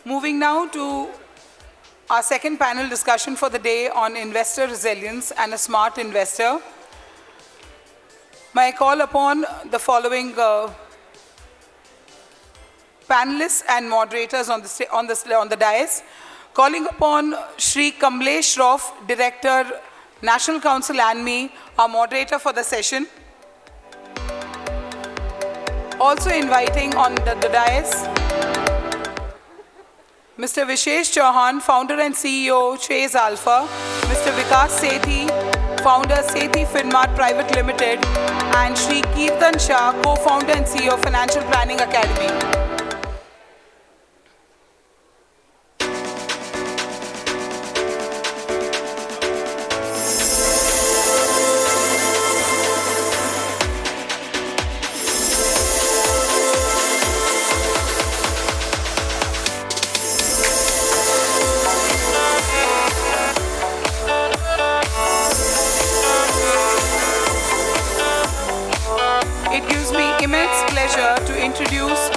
Moving now to our second panel discussion for the day on investor resilience and a smart investor. May I call upon the following panelists and moderators on the dais. Calling upon Shri Kamlesh Shroff, Director, National Council ANMI, our moderator for the session. Also inviting on the dais, Mr. Vishvesh Chauhan, Founder and CEO, Chase Alpha, Mr. Vikas Sethi, Founder, Sethi Finmart Private Limited, and Shri Kirtan Shah, Co-Founder and CEO, Financial Planning Academy.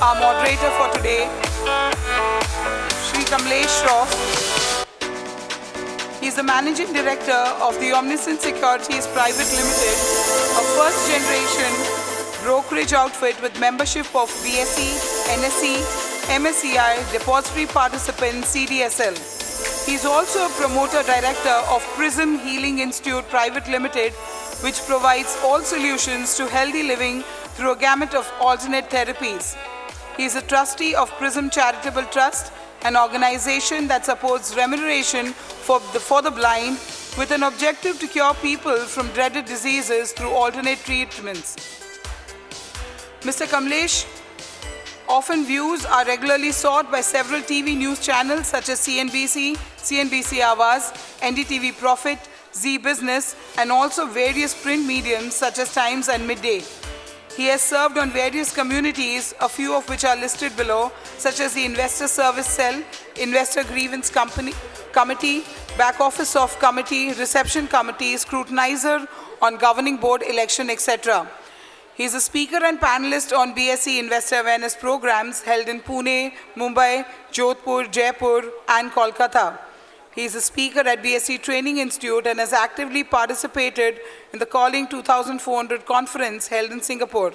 Our moderator for today, Shri Kamlesh Shroff. He is the Managing Director of the Omniscient Securities Private Limited, a first-generation brokerage outfit with membership of BSE, NSE, MSEIL, Depository Participant, CDSL. He is also a Promoter Director of Prism Healing Institute Private Limited, which provides all solutions to healthy living through a gamut of alternate therapies. He is a trustee of Prism Charitable Trust, an organization that supports remuneration for the blind with an objective to cure people from dreaded diseases through alternate treatments. Mr. Kamlesh often views are regularly sought by several TV news channels such as CNBC, CNBC Awaaz, NDTV Profit, Zee Business, and also various print mediums such as Times and Midday. He has served on various communities, a few of which are listed below, such as the Investor Service Cell, Investor Grievance Committee, Back Office of Committee, Reception Committee, Scrutinizer on Governing Board Election, etc. He is a speaker and panelist on BSE Investor Awareness programs held in Pune, Mumbai, Jodhpur, Jaipur, and Kolkata. He is a speaker at BSE Training Institute and has actively participated in the Calling 2400 conference held in Singapore.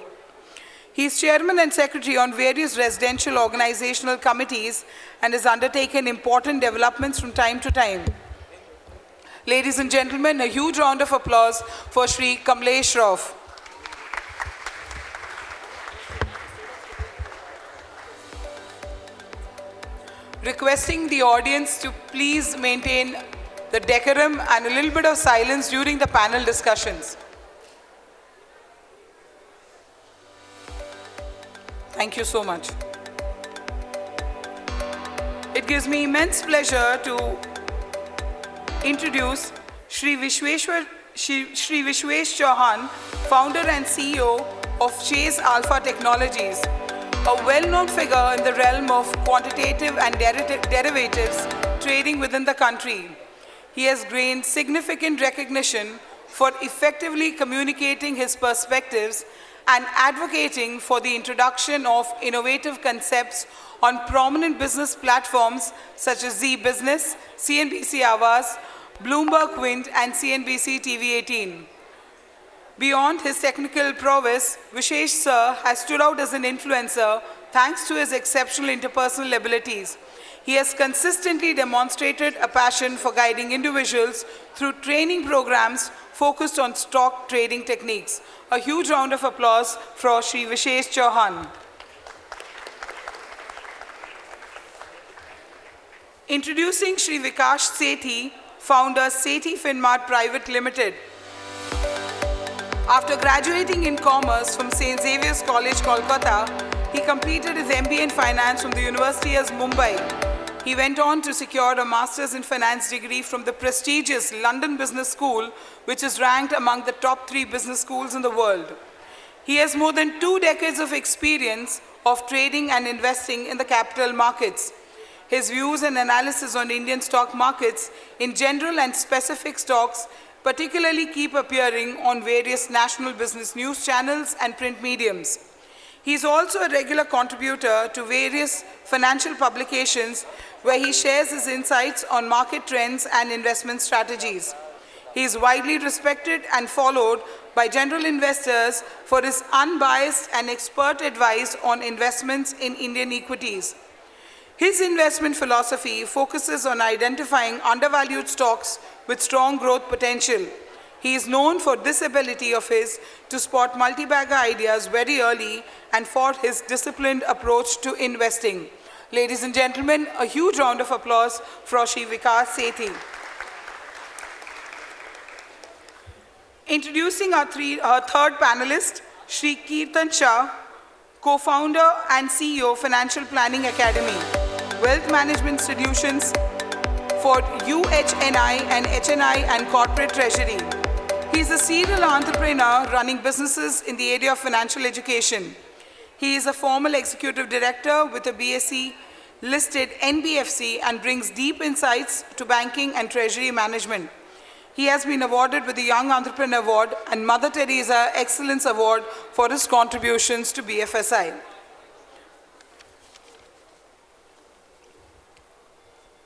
He is chairman and secretary on various residential organizational committees and has undertaken important developments from time to time. Ladies and gentlemen, a huge round of applause for Shri Kamlesh Shroff. Requesting the audience to please maintain the decorum and a little bit of silence during the panel discussions. Thank you so much. It gives me immense pleasure to introduce Shri Vishvesh Chauhan, Founder and CEO of Chase Alpha Technologies, a well-known figure in the realm of quantitative and derivatives trading within the country. He has gained significant recognition for effectively communicating his perspectives and advocating for the introduction of innovative concepts on prominent business platforms such as Zee Business, CNBC Awaaz, Bloomberg Wind, and CNBC TV18. Beyond his technical prowess, Vishvesh Sir has stood out as an influencer thanks to his exceptional interpersonal abilities. He has consistently demonstrated a passion for guiding individuals through training programs focused on stock trading techniques. A huge round of applause for Shri Vishvesh Chauhan. Introducing Shri Vikas Sethi, Founder, Sethi Finmart Private Limited. After graduating in Commerce from St. Xavier's College, Kolkata, he completed his MBA in Finance from the University of Mumbai. He went on to secure a Master's in Finance degree from the prestigious London Business School, which is ranked among the top 3 business schools in the world. He has more than 2 decades of experience of trading and investing in the capital markets. His views and analysis on Indian stock markets in general and specific stocks particularly keep appearing on various national business news channels and print mediums. He is also a regular contributor to various financial publications where he shares his insights on market trends and investment strategies. He is widely respected and followed by general investors for his unbiased and expert advice on investments in Indian equities. His investment philosophy focuses on identifying undervalued stocks with strong growth potential. He is known for this ability of his to spot multi-bagger ideas very early and for his disciplined approach to investing. Ladies and gentlemen, a huge round of applause for Shri Vikas Sethi. Introducing our third panelist, Shri Kirtan Shah, co-founder and CEO, Financial Planning Academy, Wealth Management Solutions for UHNI and HNI and Corporate Treasury. He is a serial entrepreneur running businesses in the area of financial education. He is a formal executive director with a BSc listed NBFC and brings deep insights to banking and treasury management. He has been awarded with the Young Entrepreneur Award and Mother Teresa Excellence Award for his contributions to BFSI.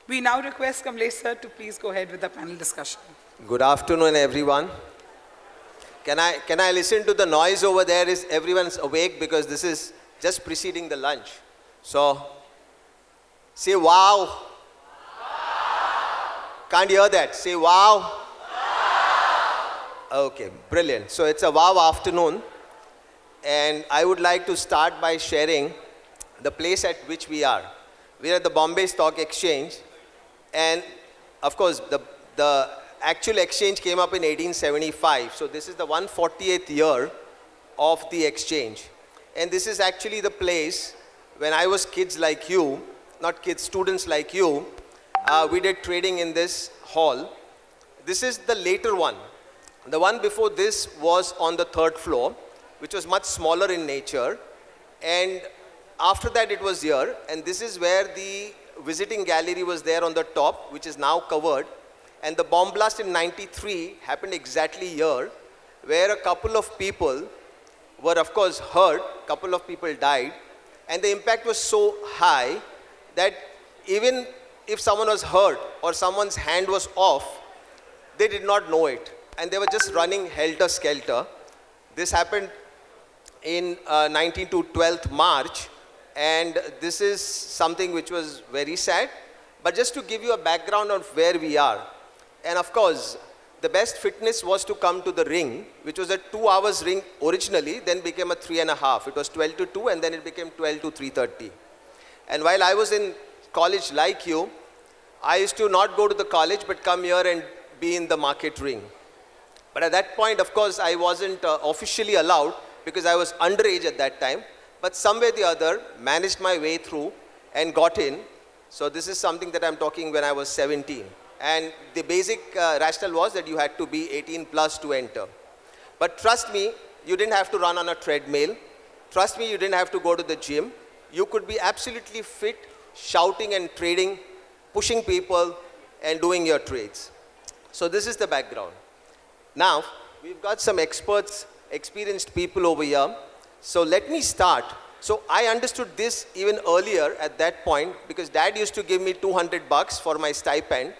We now request Kamlesh sir to please go ahead with the panel discussion. Good afternoon, everyone. Can I listen to the noise over there? Is everyone's awake? Because this is just preceding the lunch. So, say wow. Wow. Can't hear that. Say wow. Wow. Okay, brilliant. So it's a wow afternoon. And I would like to start by sharing the place at which we are. We are at the Bombay Stock Exchange. And of course, the actual exchange came up in 1875. So this is the 148th year of the exchange. And this is actually the place when I was kids like you, not kids, students like you, we did trading in this hall. This is the later one. The one before this was on the third floor, which was much smaller in nature. And after that it was here. And this is where the visiting gallery was there on the top, which is now covered. And the bomb blast in '93 happened exactly here, where a couple of people were, of course, hurt. A couple of people died. And the impact was so high that even if someone was hurt or someone's hand was off, they did not know it. And they were just running helter-skelter. This happened in 19 to 12th March. And this is something which was very sad. But just to give you a background of where we are. And of course, the best fitness was to come to the ring, which was a 2 hours ring originally, then became a 3.5. It was 12 to 2, and then it became 12 to 3:30. And while I was in college like you, I used to not go to the college, but come here and be in the market ring. But at that point, of course, I wasn't officially allowed because I was underage at that time. But some way or the other, managed my way through and got in. So this is something that I'm talking when I was 17. And the basic rationale was that you had to be 18 plus to enter. But trust me, you didn't have to run on a treadmill. Trust me, you didn't have to go to the gym. You could be absolutely fit, shouting and trading, pushing people, and doing your trades. So this is the background. Now, we've got some experts, experienced people over here. So let me start. So I understood this even earlier at that point because Dad used to give me $200 for my stipend.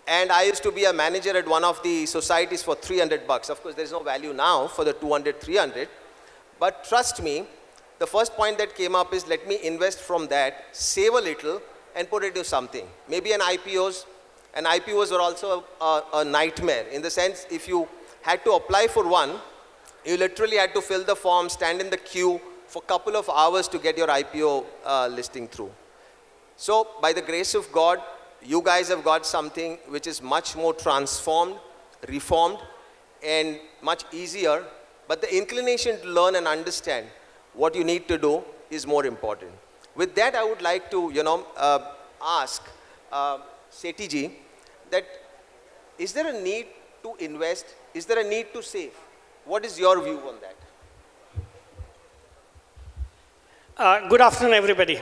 And I used to be a manager at one of the societies for $300. Of course, there's no value now for the 200, 300. But trust me, the first point that came up is let me invest from that, save a little, and put it into something. Maybe an IPOs. And IPOs were also a nightmare in the sense if you had to apply for one, you literally had to fill the form, stand in the queue for a couple of hours to get your IPO listing through. So by the grace of God, you guys have got something which is much more transformed, reformed, and much easier. But the inclination to learn and understand what you need to do is more important. With that, I would like to, ask Sethi ji that is there a need to invest? Is there a need to save? What is your view on that? Good afternoon, everybody.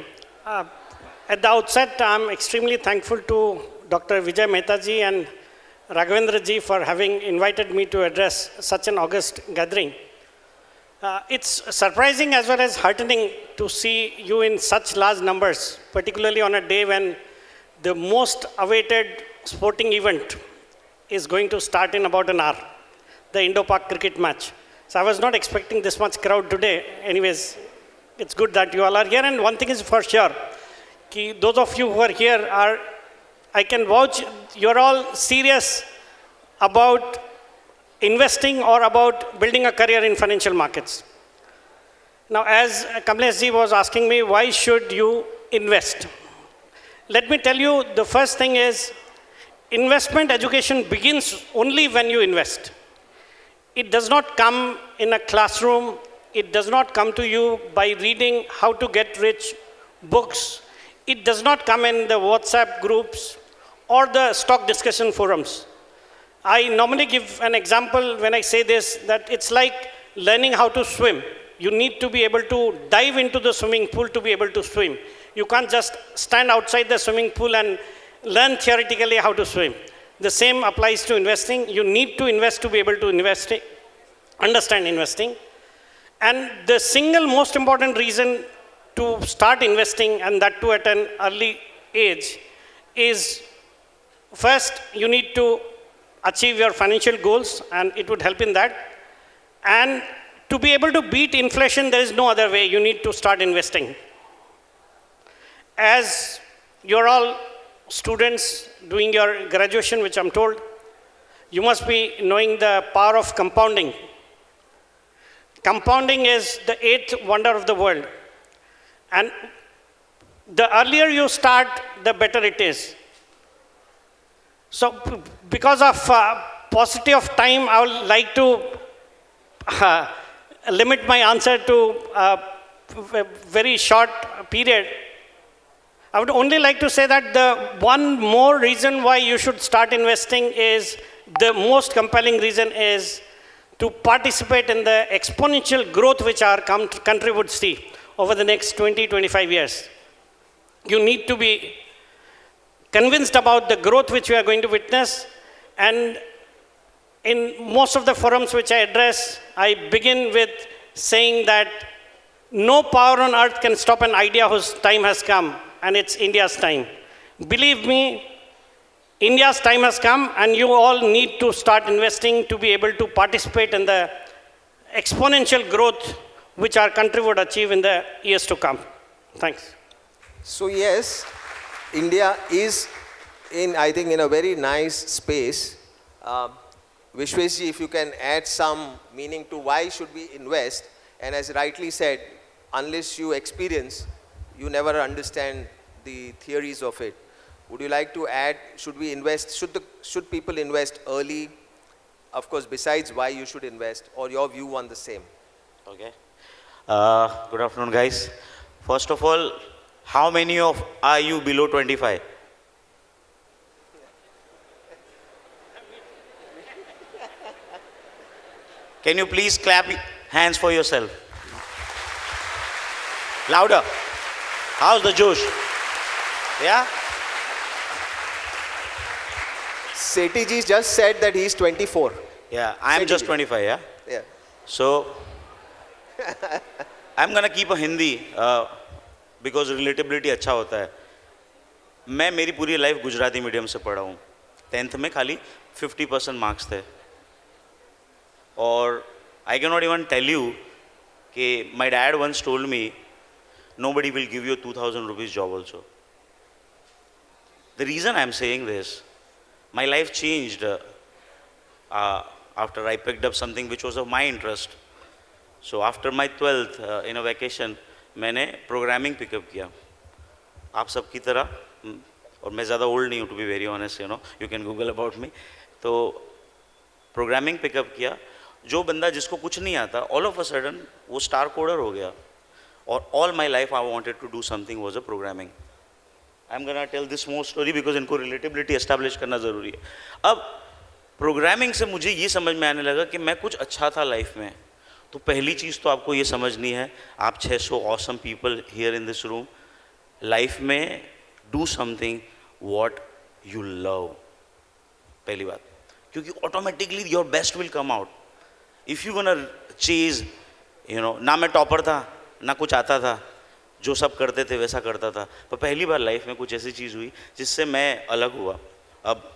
At the outset, I'm extremely thankful to Dr. Vijay Mehta ji and Raghavendra ji for having invited me to address such an august gathering. It's surprising as well as heartening to see you in such large numbers, particularly on a day when the most awaited sporting event is going to start in about an hour, the Indo-Pak cricket match. So I was not expecting this much crowd today. Anyways, it's good that you all are here. And one thing is for sure, those of you who are here are, I can vouch, you're all serious about investing or about building a career in financial markets. Now, as Kamlesh ji was asking me, why should you invest? Let me tell you, the first thing is, investment education begins only when you invest. It does not come in a classroom. It does not come to you by reading how to get rich books. It does not come in the WhatsApp groups or the stock discussion forums. I normally give an example when I say this, that it's like learning how to swim. You need to be able to dive into the swimming pool to be able to swim. You can't just stand outside the swimming pool and learn theoretically how to swim. The same applies to investing. You need to invest to be able to invest, understand investing. And the single most important reason to start investing, and that too at an early age, is first, you need to achieve your financial goals, and it would help in that. And to be able to beat inflation, there is no other way. You need to start investing. As you're all students doing your graduation, which I'm told, you must be knowing the power of compounding. Compounding is the eighth wonder of the world. And the earlier you start, the better it is. So because of paucity of time, I would like to limit my answer to a very short period. I would only like to say that the one more reason why you should start investing is, the most compelling reason is to participate in the exponential growth which our country would see over the next 20-25 years. You need to be convinced about the growth which we are going to witness. And in most of the forums which I address, I begin with saying that no power on earth can stop an idea whose time has come, and it's India's time. Believe me, India's time has come, and you all need to start investing to be able to participate in the exponential growth which our country would achieve in the years to come. Thanks. So yes, India is I think, in a very nice space. Vishvesh ji, if you can add some meaning to why should we invest, and as rightly said, unless you experience, you never understand the theories of it. Would you like to add, should we invest, should people invest early? Of course, besides why you should invest, or your view on the same. Okay. Good afternoon, guys. First of all, how many of are you below 25? Can you please clap hands for yourself? Louder. How's the Josh? Yeah? Sethi ji just said that he's 24. Yeah, I'm just 25, yeah? Yeah. So, I'm gonna keep a Hindi because relatability अच्छा होता है. मैं मेरी पूरी life Gujarati medium से पढ़ा हूँ. 10th में खाली 50% मार्क्स थे. और I cannot even tell you कि my dad once told me, nobody will give you a 2,000 rupees job also. The reason I'm saying this, my life changed after I picked up something which was of my interest. So after my 12th, in a vacation, मैंने programming pick up किया. आप सब की तरह, और मैं ज़्यादा old नहीं हूँ, to be very honest, you know, you can Google about me. तो programming pick up किया. जो बंदा जिसको कुछ नहीं आता, all of a sudden वो star coder हो गया. और all my life I wanted to do something was a programming. I'm gonna tell this more story because इनको relatability establish करना ज़रूरी है. अब programming से मुझे ये समझ में आने लगा कि मैं कुछ अच्छा था life में. तो पहली चीज़ तो आपको ये समझनी है, आप 600 awesome people here in this room, life में do something what you love. पहली बात, क्योंकि automatically your best will come out. If you gonna chase, you know, ना मैं topper था, ना कुछ आता था, जो सब करते थे वैसा करता था, पर पहली बार लाइफ में कुछ ऐसी चीज़ हुई जिससे मैं अलग हुआ। अब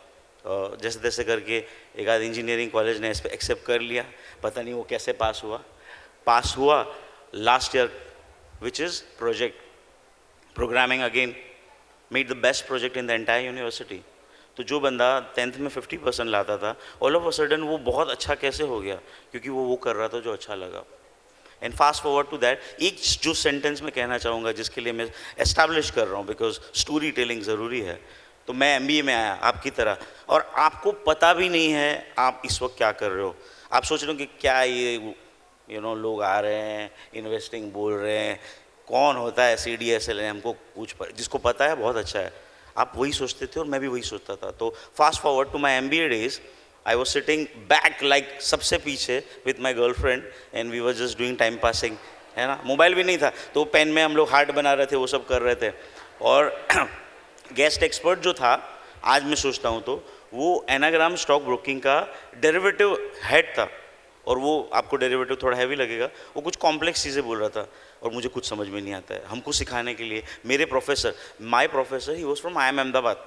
जैसे तैसे करके एक आध इंजीनियरिंग कॉलेज ने इस पर एक्सेप्ट कर लिया, पता नहीं वो कैसे पास हुआ last year, which is project programming again, made the best project in the entire university. तो जो बंदा 10th में 50% लाता था, ऑल ऑफ अ सडन वो बहुत अच्छा कैसे हो गया, क्योंकि वो कर रहा था जो अच्छा लगा। And fast forward to that, एक जो सेंटेंस मैं कहना चाहूँगा जिसके लिए मैं एस्टैब्लिश कर रहा हूँ, बिकॉज स्टोरी टेलिंग ज़रूरी है। तो मैं MBA में आया आपकी तरह, और आपको पता भी नहीं है आप इस वक्त क्या कर रहे हो। आप सोच रहे हो कि क्या ये लोग आ रहे हैं इन्वेस्टिंग बोल रहे हैं, कौन होता है CDSL, हमको कुछ जिसको पता है बहुत अच्छा है। आप वही सोचते थे और मैं भी वही सोचता था। तो fast forward to my MBA days, I was sitting back like सबसे पीछे with my girlfriend, and we were just doing time passing, है ना। मोबाइल भी नहीं था, तो पेन में हम लोग हार्ट बना रहे थे, वो सब कर रहे थे। और गेस्ट एक्सपर्ट जो था, आज मैं सोचता हूँ तो वो एनाग्राम स्टॉक ब्रोकिंग का डेरिवेटिव हेड था, और वो आपको डेरिवेटिव थोड़ा हैवी लगेगा, वो कुछ कॉम्प्लेक्स चीज़ें बोल रहा था और मुझे कुछ समझ में नहीं आता है। हमको सिखाने के लिए मेरे professor, my professor, he was from IIM Ahmedabad,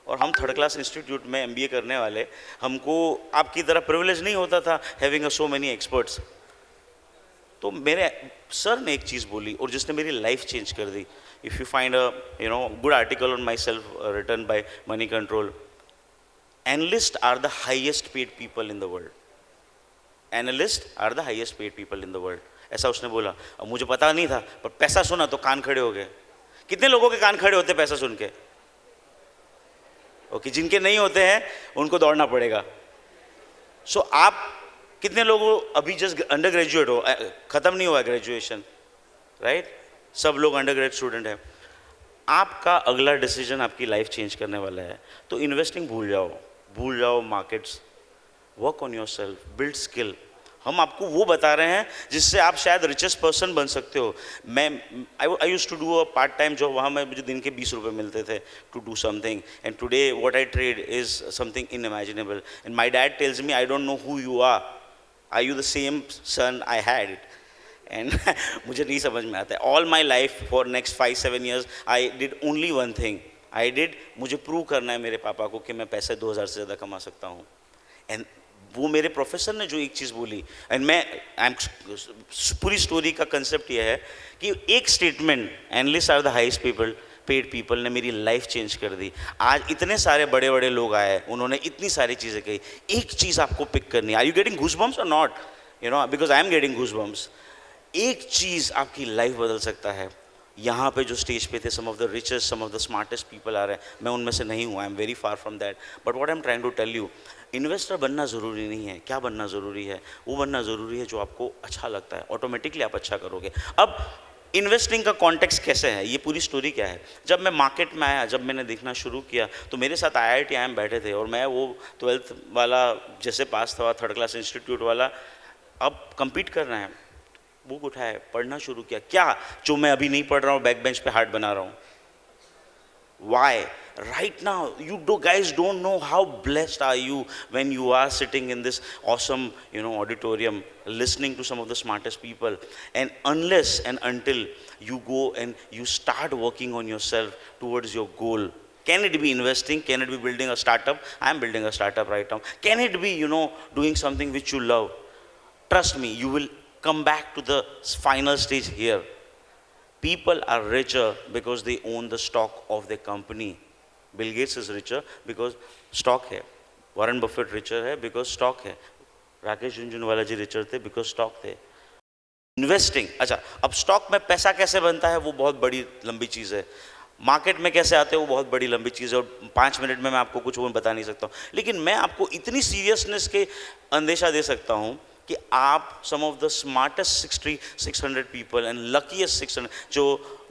और हम 3rd क्लास इंस्टीट्यूट में MBA करने वाले, हमको आपकी तरह प्रिविलेज नहीं होता था हैविंग सो मेनी एक्सपर्ट्स। तो मेरे सर ने एक चीज़ बोली और जिसने मेरी लाइफ चेंज कर दी। If you find a good article on myself written by Moneycontrol, analyst are the highest paid people in the world, analyst are the highest paid people in the world, ऐसा उसने बोला। अब मुझे पता नहीं था, पर पैसा सुना तो कान खड़े हो गए। कितने लोगों के कान खड़े होते पैसा सुन के? ओके, जिनके नहीं होते हैं उनको दौड़ना पड़ेगा। सो आप कितने लोगों अभी जस्ट अंडर ग्रेजुएट हो, खत्म नहीं हुआ ग्रेजुएशन, राइट? सब लोग अंडर ग्रेड स्टूडेंट हैं। आपका अगला डिसीजन आपकी लाइफ चेंज करने वाला है। तो इन्वेस्टिंग भूल जाओ markets, work on your self, build skill. हम आपको वो बता रहे हैं जिससे आप शायद रिचेस्ट पर्सन बन सकते हो। I use to do a part time job, वहाँ में मुझे दिन के 20 रुपये मिलते थे to do something, and today what I trade is something unimaginable. And my dad tells me, I don't know who you are you the same son I had it? And मुझे नहीं समझ में आता है। All my life for next 5-7 years I did only one thing, मुझे prove करना है मेरे पापा को कि मैं पैसे 2000 से ज़्यादा कमा सकता हूँ। एंड वो मेरे प्रोफेसर ने जो एक चीज़ बोली, एंड पूरी स्टोरी का कंसेप्ट ये है कि एक statement, analyst are the highest paid people, ने मेरी लाइफ चेंज कर दी। आज इतने सारे बड़े बड़े लोग आए, उन्होंने इतनी सारी चीज़ें कही, एक चीज़ आपको पिक करनी है। आर यू गेटिंग गूज़बम्प्स और not? Because I am getting goosebumps. एक चीज़ आपकी लाइफ बदल सकता है। यहाँ पे जो स्टेज पे थे, some of the richest, some of the smartest people आ रहे हैं, मैं उनमें से नहीं हूँ, I am very far from that, but what I am trying to tell you, investor बनना ज़रूरी नहीं है। क्या बनना ज़रूरी है? वो बनना ज़रूरी है जो आपको अच्छा लगता है, ऑटोमेटिकली आप अच्छा करोगे। अब इन्वेस्टिंग का कॉन्टेक्स्ट कैसे है, ये पूरी स्टोरी क्या है? जब मैं मार्केट में आया, जब मैंने देखना शुरू किया, तो मेरे साथ IIM बैठे थे, और मैं वो 12th वाला जैसे पास था, 3rd क्लास इंस्टीट्यूट वाला, अब कम्पीट करना है, बुक उठाया, पढ़ना शुरू किया। क्या जो मैं अभी नहीं पढ़ रहा हूँ, बैक बेंच पे हार्ट बना रहा हूँ? Why? Right now, you guys don't know how blessed are you when you are sitting in this awesome, auditorium, listening to some of the smartest people. And unless and until you go and you start working on yourself towards your goal, can it be investing? Can it be building a startup? I am building a startup right now. Can it be, doing something which you love? Trust me, you will come back to the final stage here. People are richer because they own the stock of their company. Bill Gates is richer because stock है. Warren Buffett richer है because stock है. राकेश झुनझुनवाला जी richer थे because stock थे. Investing, अच्छा, अब stock में पैसा कैसे बनता है वो बहुत बड़ी लंबी चीज़ है। मार्केट में कैसे आते हैं वो बहुत बड़ी लंबी चीज़ है, और 5 मिनट में मैं आपको कुछ वो बता नहीं सकता हूँ। लेकिन मैं आपको इतनी सीरियसनेस के अंदेशा दे सकता हूँ कि आप some of the smartest 600 people and luckiest 600, जो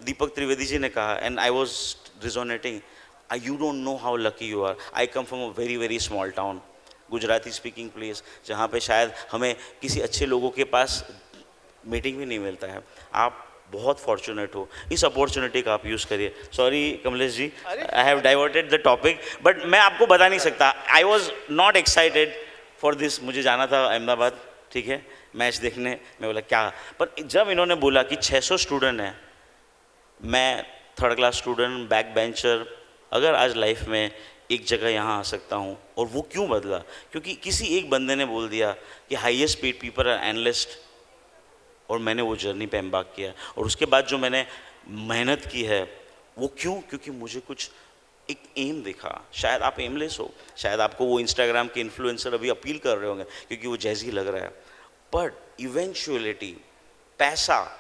दीपक त्रिवेदी जी ने कहा, and I was resonating, you don't know how lucky you are. I come from a very very small town, Gujarati speaking place, जहाँ पे शायद हमें किसी अच्छे लोगों के पास मीटिंग भी नहीं मिलता है। आप बहुत फॉर्चुनेट हो, इस अपॉर्चुनिटी का आप यूज़ करिए। Sorry Kamlesh ji, I have diverted the topic, but मैं आपको बता नहीं सकता, I was not excited for this. मुझे जाना था अहमदाबाद, ठीक है, मैच देखने। मैं बोला क्या, पर जब इन्होंने बोला कि 600 स्टूडेंट हैं, मैं third class student, back bencher, अगर आज लाइफ में एक जगह यहाँ आ सकता हूँ, और वो क्यों बदला? क्योंकि किसी एक बंदे ने बोल दिया कि highest paid people are analyst, और मैंने वो जर्नी पे एम्बार्क किया। और उसके बाद जो मैंने मेहनत की है वो क्यों? क्योंकि मुझे कुछ एक एम दिखा। शायद आप एमलेस हो, शायद आपको वो इंस्टाग्राम के इन्फ्लुएंसर अभी अपील कर रहे होंगे क्योंकि वो जैसी लग रहा है, बट इवेंचुअलिटी पैसा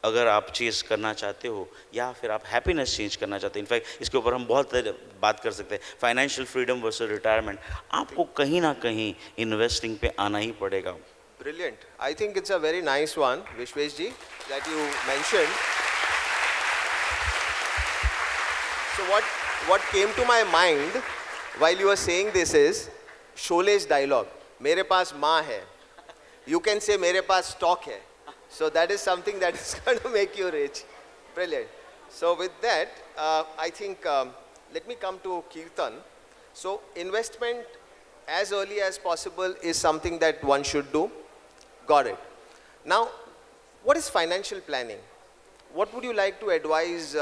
अगर आप चेज करना चाहते हो, या फिर आप हैप्पीनेस चेंज करना चाहते हो, इनफैक्ट इसके ऊपर हम बहुत बात कर सकते हैं, फाइनेंशियल फ्रीडम वर्सेस रिटायरमेंट, आपको कहीं ना कहीं इन्वेस्टिंग पे आना ही पड़ेगा। Brilliant. I think it's a very nice one, Vishvesh ji, that you mentioned. So what came to my mind while you were saying this is Shole's dialogue. मेरे पास माँ है. You can say मेरे पास stock है. So that is something that is going to make you rich. Brilliant. So with that, I think let me come to Kirtan. So investment as early as possible is something that one should do. Got it. Now, what is financial planning? What would you like to advise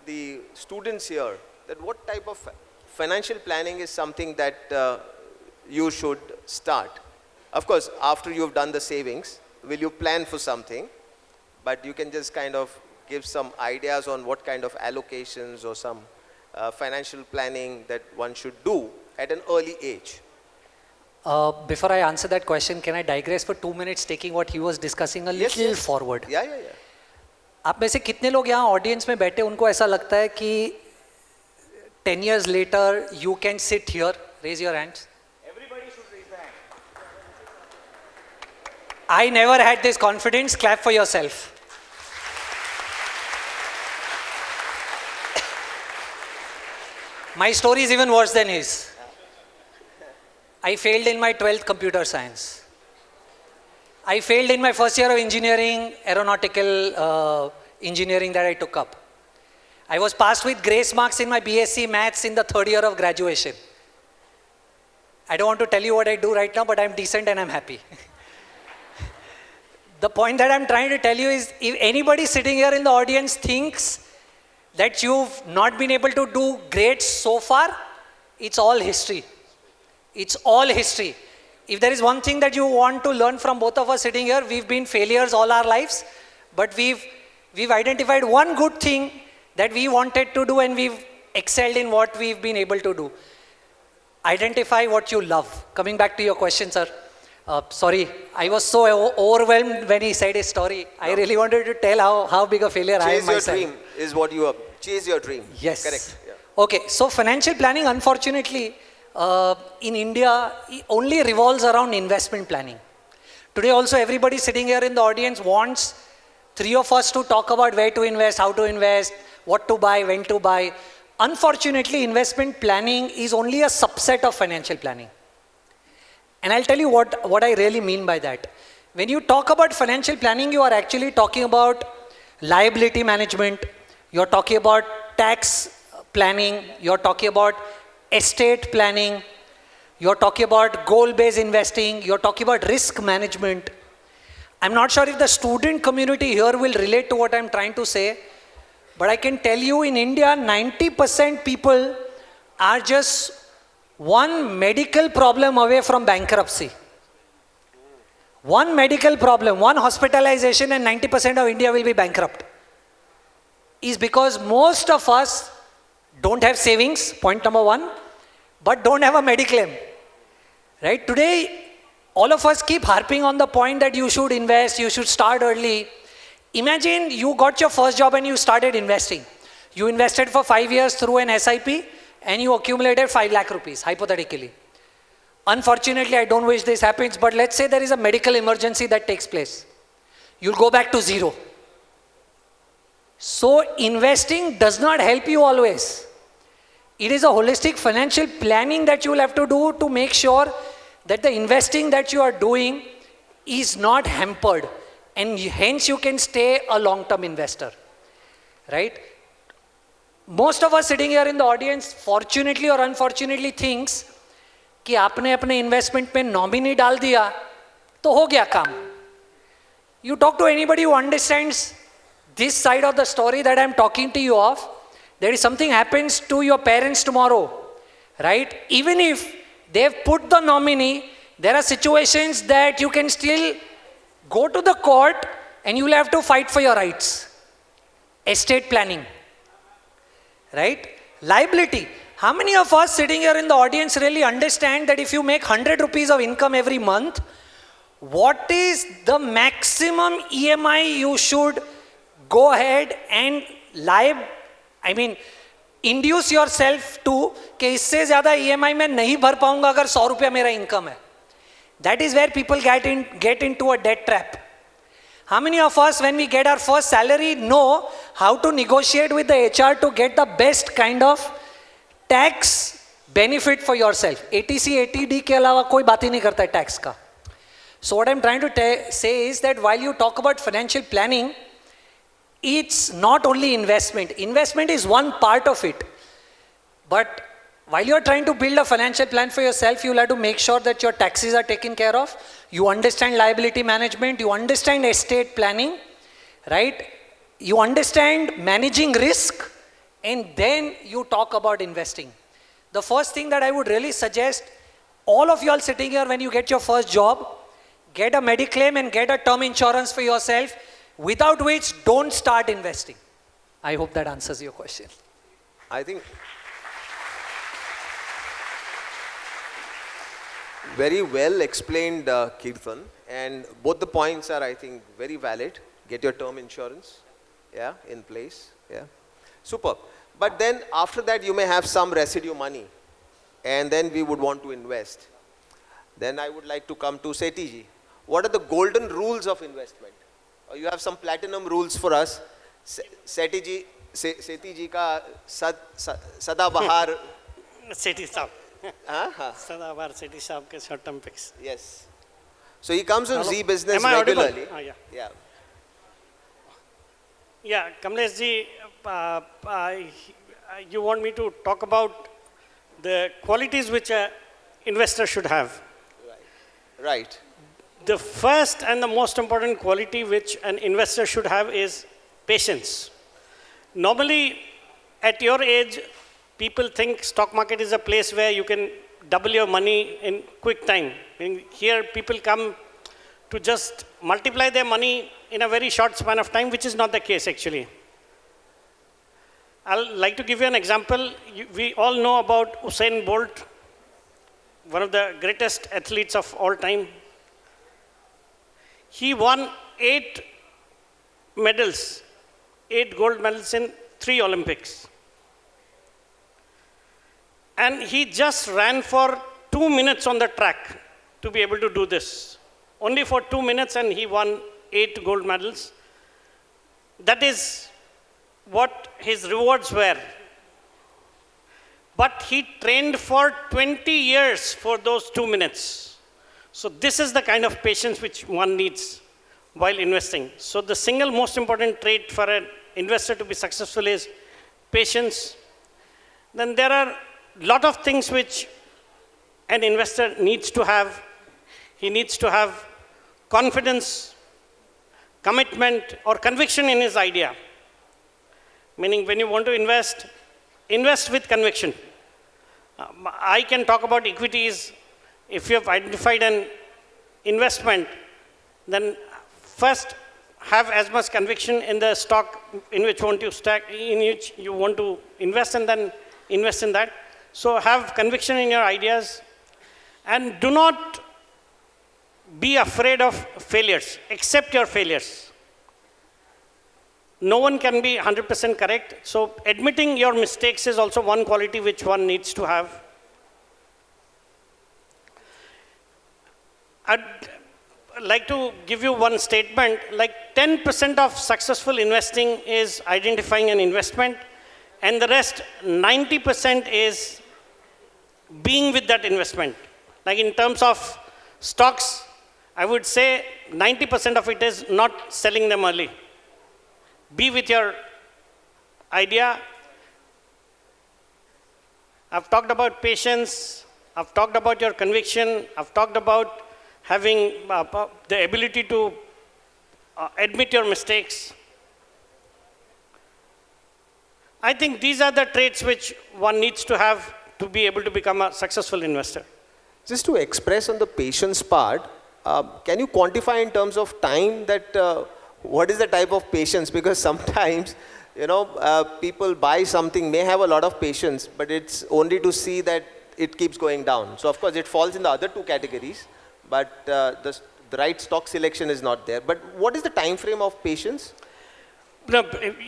the students here? That what type of financial planning is something that you should start? Of course, after you've done the savings, will you plan for something? But you can just kind of give some ideas on what kind of allocations or some financial planning that one should do at an early age. Before I answer that question, can I digress for 2 minutes, taking what he was discussing a little forward? Yeah. आप में से कितने लोग यहाँ audience में बैठे उनको ऐसा लगता है कि 10 years later you can sit here? Raise your hands. Everybody should raise their hand. I never had this confidence. Clap for yourself. My story is even worse than his. I failed in my 12th computer science. I failed in my first year of engineering, aeronautical engineering that I took up. I was passed with grace marks in my BSc Maths in the 3rd year of graduation. I don't want to tell you what I do right now, but I'm decent and I'm happy. The point that I'm trying to tell you is, if anybody sitting here in the audience thinks that you've not been able to do great so far, it's all history. It's all history. If there is one thing that you want to learn from both of us sitting here, we've been failures all our lives, but we've identified one good thing that we wanted to do, and we've excelled in what we've been able to do. Identify what you love. Coming back to your question, sir. Sorry, I was so overwhelmed when he said his story. No. I really wanted to tell how big a failure I am myself. Chase your dream is what you are. Chase your dream. Yes. Correct. Yeah. Okay, so financial planning, unfortunately, in India, only revolves around investment planning. Today also, everybody sitting here in the audience wants 3 of us to talk about where to invest, how to invest, what to buy, when to buy. Unfortunately, investment planning is only a subset of financial planning. And I'll tell you what I really mean by that. When you talk about financial planning, you are actually talking about liability management, you're talking about tax planning, you're talking about estate planning, you're talking about goal-based investing, you're talking about risk management. I'm not sure if the student community here will relate to what I'm trying to say, but I can tell you in India, 90% people are just one medical problem away from bankruptcy. One medical problem, one hospitalization, and 90% of India will be bankrupt. Is because most of us don't have savings, point number one, but don't have a mediclaim. Right? Today, all of us keep harping on the point that you should invest, you should start early. Imagine you got your first job and you started investing. You invested for 5 years through an SIP and you accumulated 5 lakh rupees, hypothetically. Unfortunately, I don't wish this happens, but let's say there is a medical emergency that takes place. You'll go back to zero. So investing does not help you always. It is a holistic financial planning that you will have to do to make sure that the investing that you are doing is not hampered, and hence you can stay a long-term investor, right? Most of us sitting here in the audience, fortunately or unfortunately, thinks कि आपने अपने investment में nominee डाल दिया तो हो गया काम. You talk to anybody who understands this side of the story that I'm talking to you of, there is something happens to your parents tomorrow, right? Even if they've put the nominee, there are situations that you can still go to the court and you will have to fight for your rights. Estate planning, right? Liability. How many of us sitting here in the audience really understand that if you make 100 rupees of income every month, what is the maximum EMI you should go ahead and induce yourself to कि इससे ज़्यादा EMI मैं नहीं भर पाऊंगा अगर 100 रुपया मेरा income है. That is where people get into a debt trap. How many of us, when we get our first salary, know how to negotiate with the HR to get the best kind of tax benefit for yourself? ATC, ATD के अलावा कोई बात ही नहीं करता है tax का. So what I'm trying to say is that while you talk about financial planning, it's not only investment. Investment is one part of it. But while you're trying to build a financial plan for yourself, you'll have to make sure that your taxes are taken care of. You understand liability management. You understand estate planning, right? You understand managing risk. And then you talk about investing. The first thing that I would really suggest, all of you all sitting here, when you get your first job, get a mediclaim and get a term insurance for yourself, without which don't start investing. I hope that answers your question. I think very well explained, Kirtan, and both the points are, I think, very valid. Get your term insurance, yeah, in place, yeah. Superb. But then after that, you may have some residue money, and then we would want to invest. Then I would like to come to Sethi ji. What are the golden rules of investment? You have some platinum rules for us. Sethi ji ka sada bahar. Sethi Saab. Sada bahar Sethi Saab ke short term picks. Yes. So he comes on Z Business Am I regularly. audible? Yeah. Yeah. Yeah, Kamlesh ji, you want me to talk about the qualities which an investor should have. Right. The first and the most important quality which an investor should have is patience. Normally, at your age, people think stock market is a place where you can double your money in quick time. Here, people come to just multiply their money in a very short span of time, which is not the case actually. I'll like to give you an example. We all know about Usain Bolt, one of the greatest athletes of all time. He won 8 medals, 8 gold medals in 3 Olympics. And he just ran for 2 minutes on the track to be able to do this. Only for 2 minutes, and he won 8 gold medals. That is what his rewards were. But he trained for 20 years for those 2 minutes. So this is the kind of patience which one needs while investing. So the single most important trait for an investor to be successful is patience. Then there are a lot of things which an investor needs to have. He needs to have confidence, commitment, or conviction in his idea. Meaning when you want to invest, invest with conviction. I can talk about equities. If you have identified an investment, then first have as much conviction in the stock in which you want to invest, and then invest in that. So have conviction in your ideas, and do not be afraid of failures. Accept your failures. No one can be 100% correct. So admitting your mistakes is also one quality which one needs to have. I'd like to give you one statement. Like 10% of successful investing is identifying an investment, and the rest 90% is being with that investment. Like in terms of stocks, I would say 90% of it is not selling them early. Be with your idea. I've talked about patience. I've talked about your conviction. I've talked about having the ability to admit your mistakes. I think these are the traits which one needs to have to be able to become a successful investor. Just to express on the patience part, can you quantify in terms of time that what is the type of patience? Because sometimes, people buy something, may have a lot of patience, but it's only to see that it keeps going down. So of course it falls in the other two categories, but the right stock selection is not there. But what is the time frame of patience? No,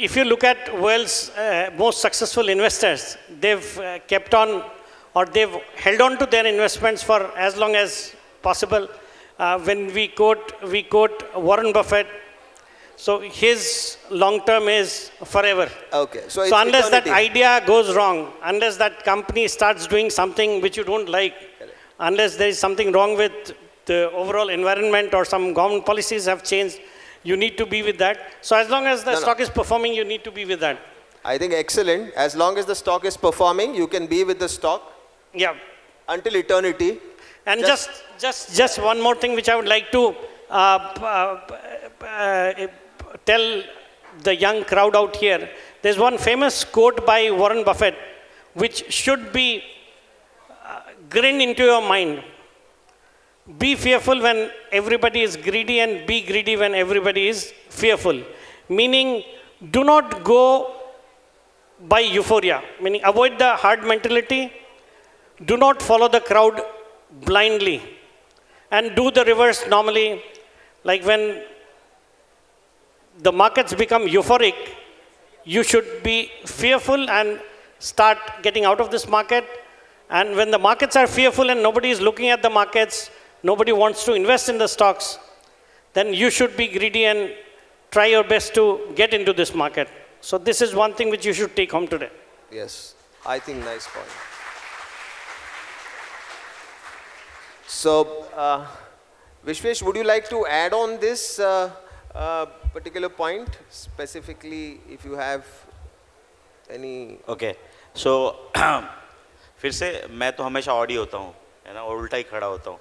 if you look at world's most successful investors, they've kept on, or they've held on to their investments for as long as possible. When we quote Warren Buffett, so his long term is forever. Okay. So unless that eternity. idea goes wrong, unless that company starts doing something which you don't like, unless there is something wrong with the overall environment or some government policies have changed, you need to be with that. So as long as the stock is performing, you need to be with that. I think excellent. As long as the stock is performing, you can be with the stock. Yeah. Until eternity. And just one more thing which I would like to tell the young crowd out here. There's one famous quote by Warren Buffett which should be grinned into your mind. Be fearful when everybody is greedy and be greedy when everybody is fearful. Meaning, do not go by euphoria. Meaning, avoid the herd mentality. Do not follow the crowd blindly. And do the reverse normally. Like when the markets become euphoric, you should be fearful and start getting out of this market. And when the markets are fearful and nobody is looking at the markets, nobody wants to invest in the stocks, then you should be greedy and try your best to get into this market. So this is one thing which you should take home today. Yes, I think nice point. So, Vishvesh, would you like to add on this particular point, specifically if you have any... Okay, so फिर से मैं तो हमेशा Audi होता हूँ, है ना, और उल्टा ही खड़ा होता हूँ.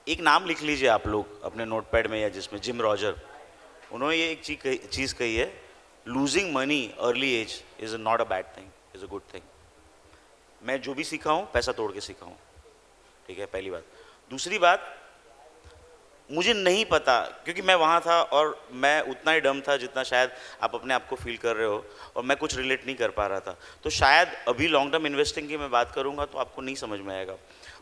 एक नाम लिख लीजिए आप लोग अपने नोटपैड में या जिसमें, जिम रॉजर. उन्होंने ये एक चीज़ कही है, losing money early age is not a bad thing, is a good thing. मैं जो भी सीखा हूँ पैसा तोड़ के सीखा हूँ, ठीक है, पहली बात. दूसरी बात, मुझे नहीं पता, क्योंकि मैं वहाँ था और मैं उतना ही डम था जितना शायद आप अपने आप को फील कर रहे हो, और मैं कुछ रिलेट नहीं कर पा रहा था. तो शायद अभी लॉन्ग टर्म इन्वेस्टिंग की मैं बात करूँगा तो आपको नहीं समझ में आएगा.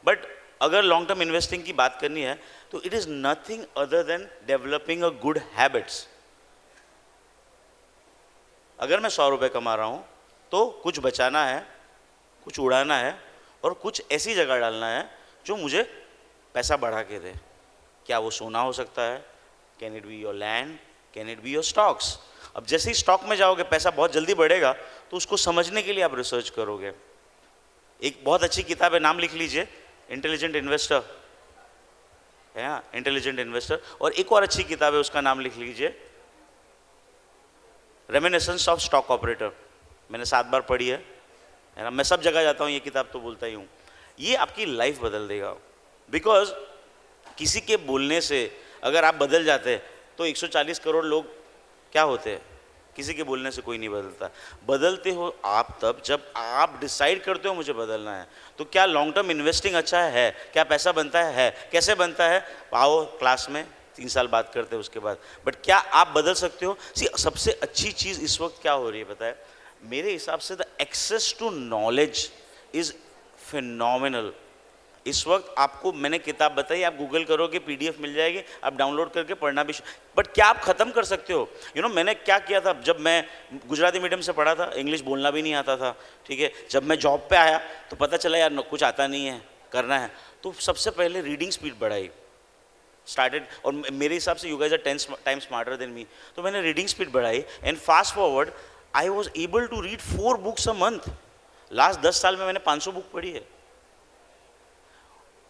बट अगर लॉन्ग टर्म इन्वेस्टिंग की बात करनी है तो it is nothing other than developing a good habits. अगर मैं 100 रुपये कमा रहा हूँ तो कुछ बचाना है, कुछ उड़ाना है, और कुछ ऐसी जगह डालना है जो मुझे पैसा बढ़ा के दे. क्या वो सोना हो सकता है? Can it be your land? Can it be your stocks? अब जैसे ही स्टॉक में जाओगे पैसा बहुत जल्दी बढ़ेगा, तो उसको समझने के लिए आप रिसर्च करोगे. एक बहुत अच्छी किताब है, नाम लिख लीजिए, इंटेलिजेंट इन्वेस्टर, है ना, इंटेलिजेंट इन्वेस्टर. और एक और अच्छी किताब है, उसका नाम लिख लीजिए, रेमिनिसेंस ऑफ स्टॉक ऑपरेटर. मैंने 7 बार पढ़ी है ना, मैं सब जगह जाता हूँ, ये किताब तो बोलता ही हूँ. ये आपकी लाइफ बदल देगा. बिकॉज किसी के बोलने से अगर आप बदल जाते तो 140 करोड़ लोग क्या होते हैं? किसी के बोलने से कोई नहीं बदलता. बदलते हो आप तब जब आप डिसाइड करते हो मुझे बदलना है. तो क्या लॉन्ग टर्म इन्वेस्टिंग अच्छा है? क्या पैसा बनता है? कैसे बनता है? आओ क्लास में 3 साल बात करते हैं उसके बाद. बट क्या आप बदल सकते हो? सबसे अच्छी चीज़ इस वक्त क्या हो रही है पता है? मेरे हिसाब से the access to knowledge is phenomenal. इस वक्त आपको मैंने किताब बताई, आप गूगल करोगे PDF मिल जाएगी, आप डाउनलोड करके पढ़ना भी. बट क्या आप ख़त्म कर सकते हो? मैंने क्या किया था, जब मैं गुजराती मीडियम से पढ़ा था, इंग्लिश बोलना भी नहीं आता था, ठीक है. जब मैं जॉब पे आया तो पता चला यार कुछ आता नहीं है, करना है, तो सबसे पहले रीडिंग स्पीड बढ़ाई, स्टार्टेड. और मेरे हिसाब से you guys are 10 times smarter than me. तो मैंने रीडिंग स्पीड बढ़ाई and fast forward I was able to read 4 books a month. Last 10 साल में मैंने 500 बुक पढ़ी है.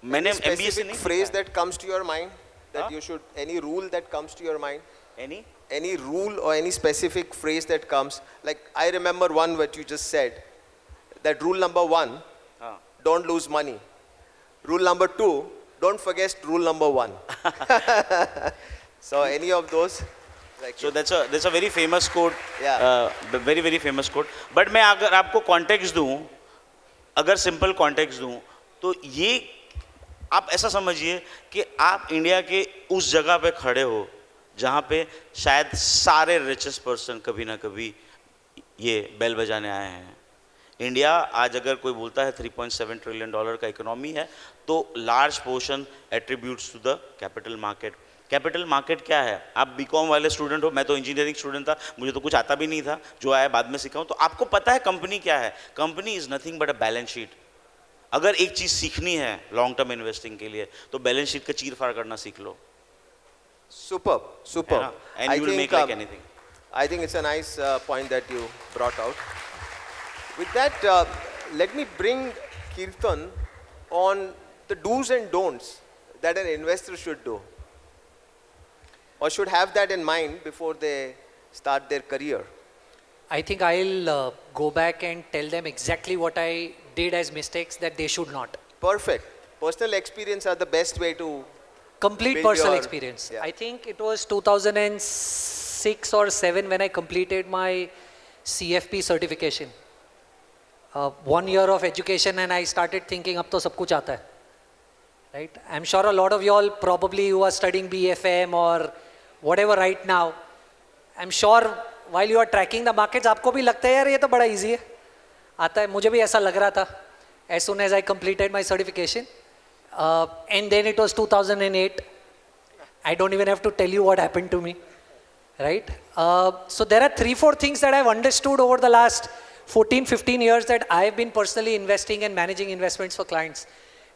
मैंने MBA से नहीं. Phrase that comes to your mind that you should, any rule that comes to your mind, any rule or any specific phrase that comes, like I remember one what you just said, that rule number 1, don't lose money. Rule number 2, don't forget rule number 1. So any of those? So that's a very famous quote. Yeah. Very famous quote. But मैं अगर आपको context दूँ, अगर simple context दूँ, तो ये आप ऐसा समझिए कि आप इंडिया के उस जगह पे खड़े हो जहाँ पे शायद सारे richest person कभी ना कभी ये बेल बजाने आए हैं. इंडिया आज अगर कोई बोलता है 3.7 ट्रिलियन डॉलर का इकोनॉमी है, तो large portion attributes to the capital market. Capital market क्या है? आप बीकॉम वाले स्टूडेंट हो, मैं तो इंजीनियरिंग स्टूडेंट था, मुझे तो कुछ आता भी नहीं था, जो आया बाद में सीखा हूँ. तो आपको पता है कंपनी क्या है? Company is nothing but a balance sheet. अगर एक चीज सीखनी है लॉन्ग टर्म इन्वेस्टिंग के लिए, तो बैलेंस शीट का चीर फाड़ करना सीख लो. Superb. And you will make like anything. I think it's a nice point that you brought out. With that, let me bring Kirtan on the do's and don'ts that an investor should do, or should have that in mind before they start their career. I think I'll go back and tell them exactly what I did as mistakes that they should not. Perfect. Personal experience are the best way to Complete build personal your- experience. yeah. I think it was 2006 or 7 when I completed my CFP certification. 1 year of education and I started thinking, अब तो सब कुछ आता है. Right? I'm sure a lot of you all probably who are studying BFM or whatever right now, I'm sure while you are tracking the markets, आपको भी लगता है यार ये तो बड़ा easy है. आता है, मुझे भी ऐसा लग रहा था as soon as I completed my certification. And then it was 2008. I don't even have to tell you what happened to me, right? So there are 3-4 things that I've understood over the last 14-15 years that I've been personally investing and managing investments for clients.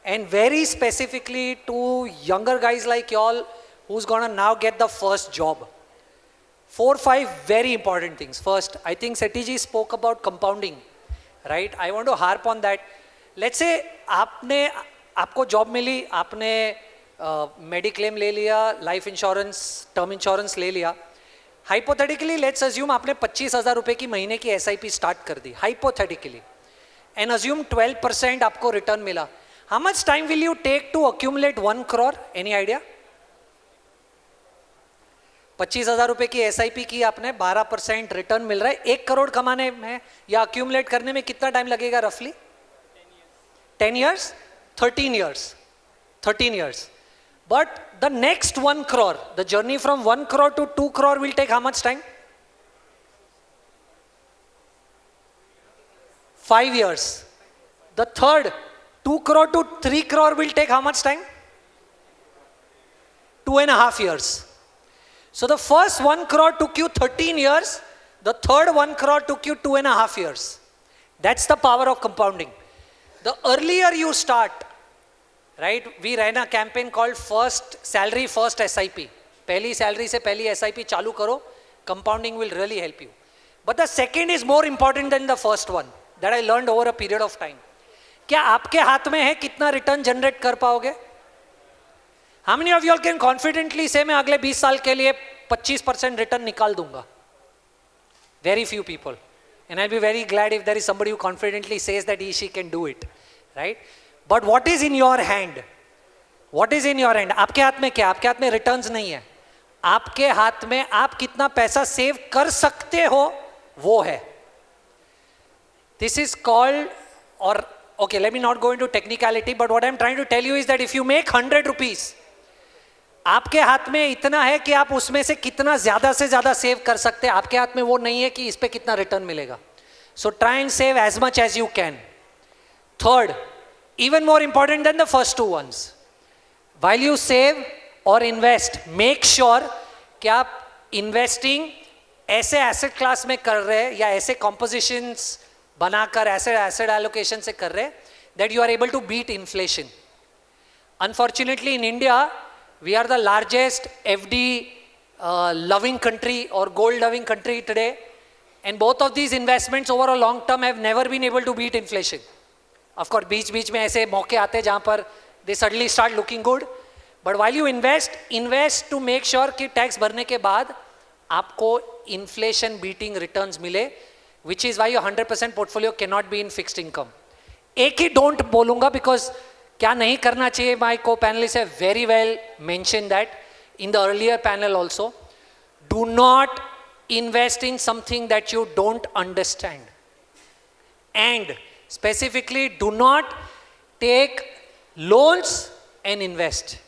And very specifically to younger guys like y'all who's gonna now get the first job. 4-5 very important things. First, I think Sethi ji spoke about compounding, right? I want to harp on that. Let's say आपको job मिली, आपने mediclaim ले लिया, life insurance, term insurance ले लिया. Hypothetically let's assume आपने 25,000 रुपए की महीने की SIP स्टार्ट कर दी, हाइपोथेटिकली, एंड अज्यूम 12% आपको रिटर्न मिला. How much time will you take to accumulate 1 crore? Any idea? 25,000 रुपए की SIP की आपने, 12% रिटर्न मिल रहा है. 1 crore कमाने में या अक्यूमुलेट करने में कितना टाइम लगेगा रफली? 10 years? 13 years. But the next 1 crore, the journey from 1 crore to 2 crore will take how much time? 5 years. The third, 2 crore to 3 crore will take how much time? 2.5 years. So the first 1 crore took you 13 years, the third 1 crore took you 2.5 years. That's the power of compounding. The earlier you start, right? We ran a campaign called First Salary First SIP. पहली salary से पहली SIP चालू करो. Compounding will really help you. But the second is more important than the first one that I learned over a period of time. क्या आपके हाथ में है कितना रिटर्न जनरेट कर पाओगे? How many of you all can confidently say मैं अगले 20 साल के लिए 25% रिटर्न निकाल दूंगा? Very few people. And I'll be very glad if there is somebody who confidently says that she can do it, right? But what is in your hand? What is in your hand? आपके हाथ में क्या? आपके हाथ में returns नहीं है. आपके हाथ में आप कितना पैसा सेव कर सकते हो वो है. This is called, or okay, let me not go into technicality, but what I'm trying to tell you is that if you make 100 rupees, आपके हाथ में इतना है कि आप उसमें से कितना ज्यादा से ज्यादा सेव कर सकते हैं. आपके हाथ में वो नहीं है कि इस पे कितना रिटर्न मिलेगा. So try and save as much as you can. Third, even more important than the first two ones, while you save or invest, make sure कि आप investing ऐसे asset class में कर रहे हैं या ऐसे compositions बनाकर asset allocation से कर रहे हैं that you are able to beat inflation. Unfortunately in India, we are the largest FD loving country or gold loving country today, and both of these investments over a long term have never been able to beat inflation. Of course, बीच में ऐसे मौके आते हैं जहाँ पर they suddenly start looking good. But while you invest to make sure कि tax भरने के बाद आपको inflation beating returns मिले, which is why your 100% portfolio cannot be in fixed income. एक ही don't बोलूँगा because क्या नहीं करना चाहिए, my co-panelists have very well mentioned that in the earlier panel also. Do not invest in something that you don't understand. And specifically, do not take loans and invest.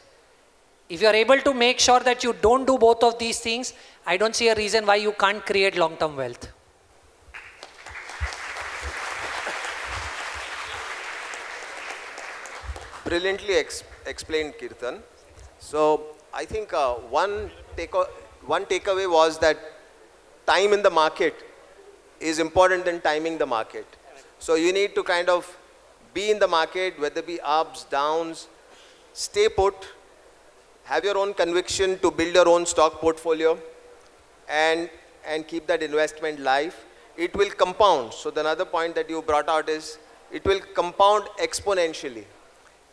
If you are able to make sure that you don't do both of these things, I don't see a reason why you can't create long-term wealth. Brilliantly explained, Kirtan. So I think one takeaway was that time in the market is important than timing the market. So you need to kind of be in the market, whether it be ups, downs, stay put, have your own conviction to build your own stock portfolio, and keep that investment live. It will compound. So the another point that you brought out is it will compound exponentially.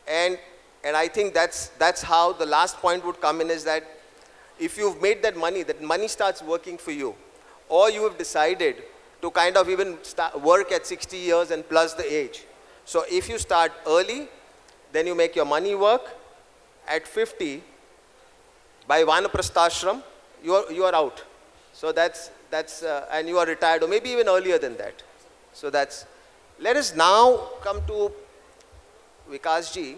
And I think that's how the last point would come in, is that if you've made that money starts working for you, or you have decided to kind of even work at 60 years and plus the age. So if you start early, then you make your money work. At 50, by Vanaprasthashram, you are out. So that's and you are retired, or maybe even earlier than that. So that's. Let us now come to Vikas ji.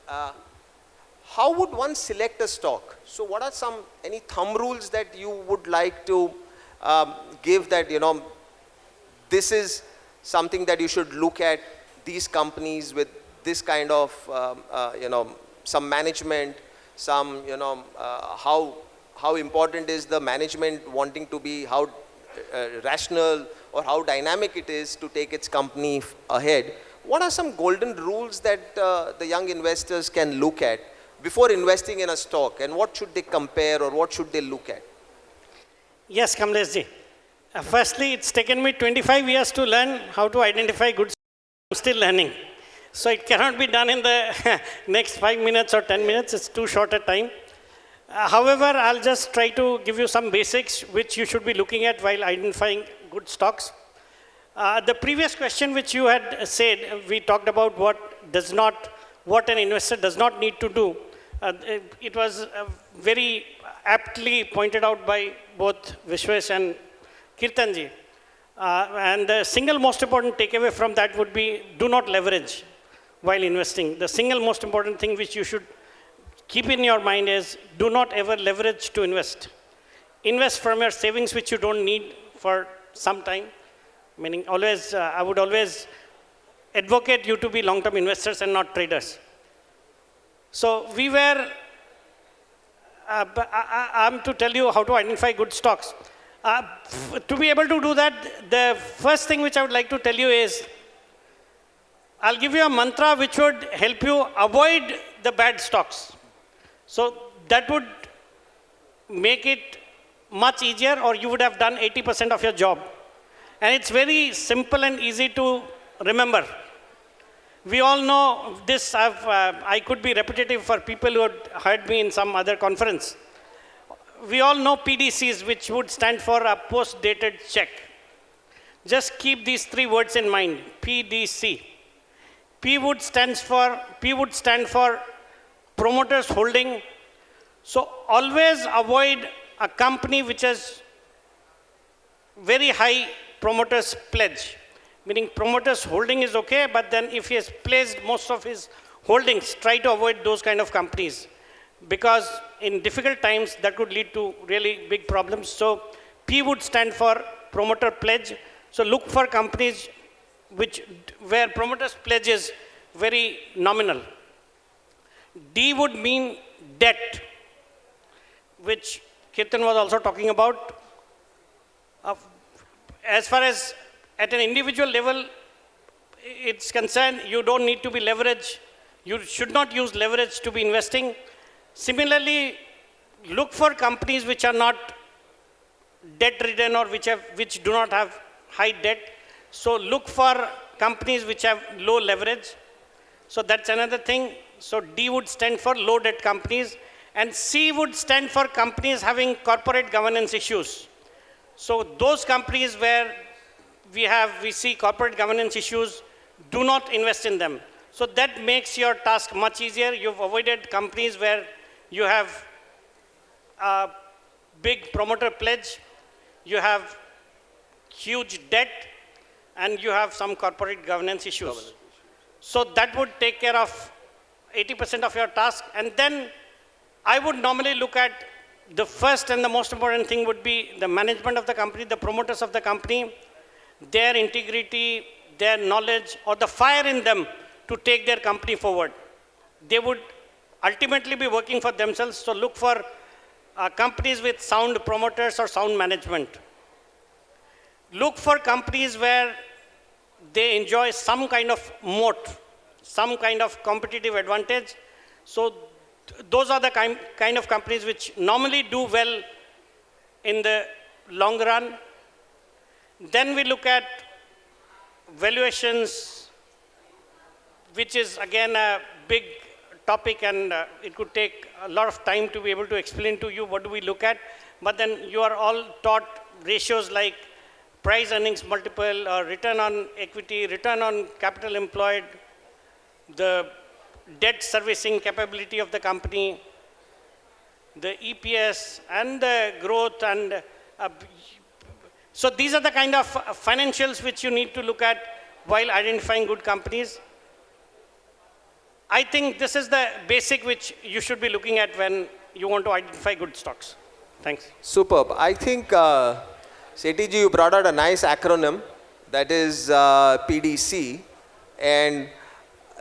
How would one select a stock? So what are any thumb rules that you would like to give, that, this is something that you should look at, these companies with this kind of, some management, some, how important is the management wanting to be, how rational or how dynamic it is to take its company ahead. What are some golden rules that the young investors can look at before investing in a stock, and what should they compare or what should they look at? Yes, Kamlesh ji. Firstly, it's taken me 25 years to learn how to identify good stocks. I'm still learning. So it cannot be done in the next 5 minutes or 10 minutes. It's too short a time. However, I'll just try to give you some basics which you should be looking at while identifying good stocks. The previous question which you had said, we talked about what an investor does not need to do. It was very aptly pointed out by both Vishvesh and Kirtan ji. And the single most important takeaway from that would be, do not leverage while investing. The single most important thing which you should keep in your mind is, do not ever leverage to invest. Invest from your savings which you don't need for some time. Meaning always, I would always advocate you to be long-term investors and not traders. So we were, I'm to tell you how to identify good stocks. To be able to do that, the first thing which I would like to tell you is, I'll give you a mantra which would help you avoid the bad stocks. So that would make it much easier, or you would have done 80% of your job. And it's very simple and easy to remember. We all know this. I could be repetitive for people who had heard me in some other conference. We all know PDCs, which would stand for a post-dated check. Just keep these three words in mind, PDC. P would stand for promoters holding. So always avoid a company which has very high promoters pledge. Meaning promoters holding is okay, but then if he has placed most of his holdings, try to avoid those kind of companies. Because in difficult times, that could lead to really big problems. So P would stand for promoter pledge. So look for companies where promoter's pledge is very nominal. D would mean debt, which Kirtan was also talking about. As far as at an individual level it's concerned, you don't need to be leveraged. You should not use leverage to be investing. Similarly, look for companies which are not debt-ridden or which do not have high debt. So look for companies which have low leverage. So that's another thing. So D would stand for low debt companies, and C would stand for companies having corporate governance issues. So those companies where we see corporate governance issues, do not invest in them. So that makes your task much easier. You've avoided companies where you have big promoter pledge, you have huge debt, and you have some corporate governance issues. So that would take care of 80% of your task. And then I would normally look at the first and the most important thing would be the management of the company, the promoters of the company, their integrity, their knowledge, or the fire in them to take their company forward. They would ultimately be working for themselves, so look for companies with sound promoters or sound management. Look for companies where they enjoy some kind of moat, some kind of competitive advantage. So those are the kind of companies which normally do well in the long run. Then we look at valuations, which is again a big topic, and it could take a lot of time to be able to explain to you what do we look at. But then you are all taught ratios like price earnings multiple, or return on equity, return on capital employed, the debt servicing capability of the company, the EPS, and the growth. And so these are the kind of financials which you need to look at while identifying good companies. I think this is the basic which you should be looking at when you want to identify good stocks. Thanks. Superb. I think, Sethi ji, you brought out a nice acronym, that is PDC. And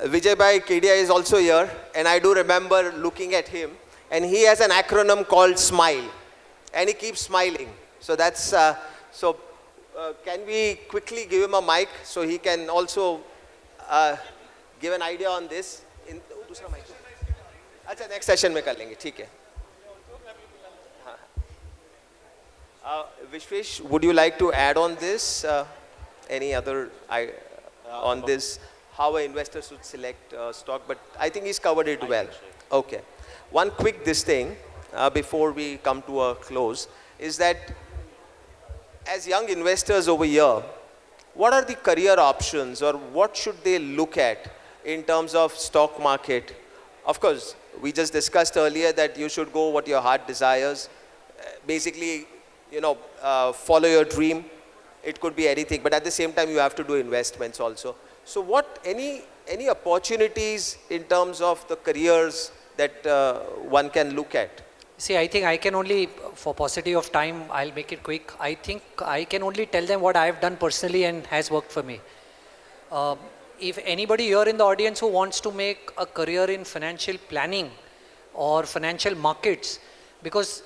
Vijay Bhai Kedia is also here, and I do remember looking at him, and he has an acronym called SMILE, and he keeps smiling. So that's, can we quickly give him a mic so he can also give an idea on this? दूसरा mic. अच्छा, next session में कर लेंगे, ठीक है. Vishvesh, would you like to add on this? Any other on this? How an investor should select stock? But I think he's covered it well. Okay. One quick this thing before we come to a close is that as young investors over here, what are the career options, or what should they look at in terms of stock market? Of course, we just discussed earlier that you should go what your heart desires. Basically, follow your dream. It could be anything, but at the same time, you have to do investments also. So what, any opportunities in terms of the careers that one can look at? See, I think I can only, for paucity of time, I'll make it quick. I think I can only tell them what I've done personally and has worked for me. If anybody here in the audience who wants to make a career in financial planning or financial markets, because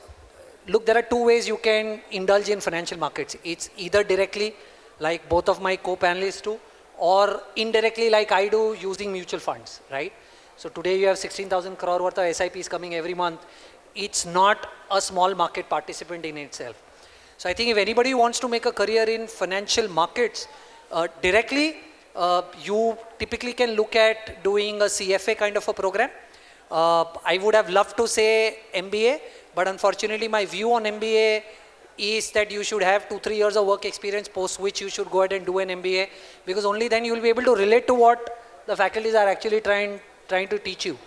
look, there are two ways you can indulge in financial markets. It's either directly, like both of my co-panelists do, or indirectly like I do, using mutual funds, right? So today you have 16,000 crore worth of SIPs coming every month. It's not a small market participant in itself. So I think if anybody wants to make a career in financial markets, directly, you typically can look at doing a CFA kind of a program. I would have loved to say MBA, but unfortunately my view on MBA is that you should have 2-3 years of work experience, post which you should go ahead and do an MBA, because only then you will be able to relate to what the faculties are actually trying to teach you.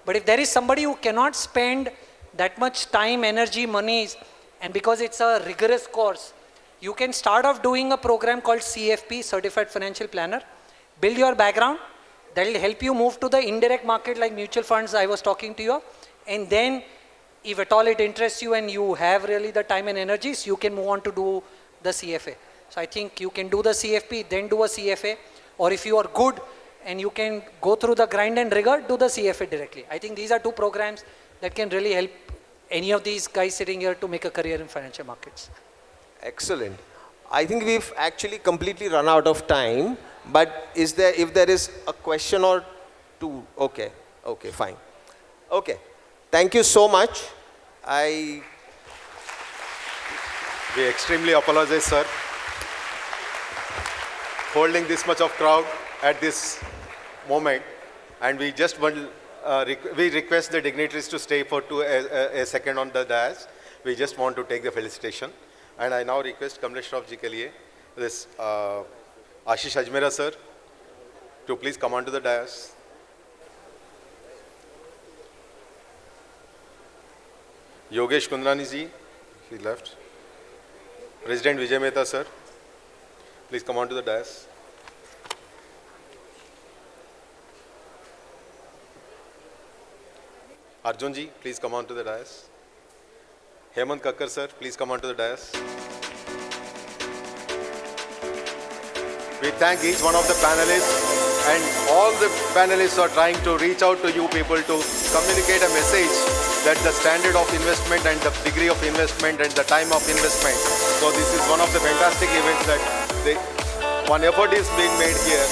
But if there is somebody who cannot spend that much time, energy, monies, and because it's a rigorous course, you can start off doing a program called CFP, Certified Financial Planner. Build your background. That will help you move to the indirect market like mutual funds I was talking to you. And then if at all it interests you and you have really the time and energies, you can move on to do the CFA. So I think you can do the CFP, then do a CFA. Or if you are good and you can go through the grind and rigor, do the CFA directly. I think these are two programs that can really help any of these guys sitting here to make a career in financial markets. Excellent. I think we've actually completely run out of time, but if there is a question or two, okay, fine. Okay, thank you so much. We extremely apologize, sir, holding this much of crowd at this moment, and we just want, we request the dignitaries to stay for a second on the dais. We just want to take the felicitation. And I now request Kamlesh Shroff ji ke liye, this Ashish Ajmera sir, to please come on to the dais. Yogesh Kundrani ji, he left. President Vijay Mehta, sir, please come on to the dais. Arjunji, please come on to the dais. Hemant Kakkar, sir, please come on to the dais. We thank each one of the panelists, and all the panelists are trying to reach out to you people to communicate a message that the standard of investment and the degree of investment and the time of investment. So this is one of the fantastic events that one effort is being made here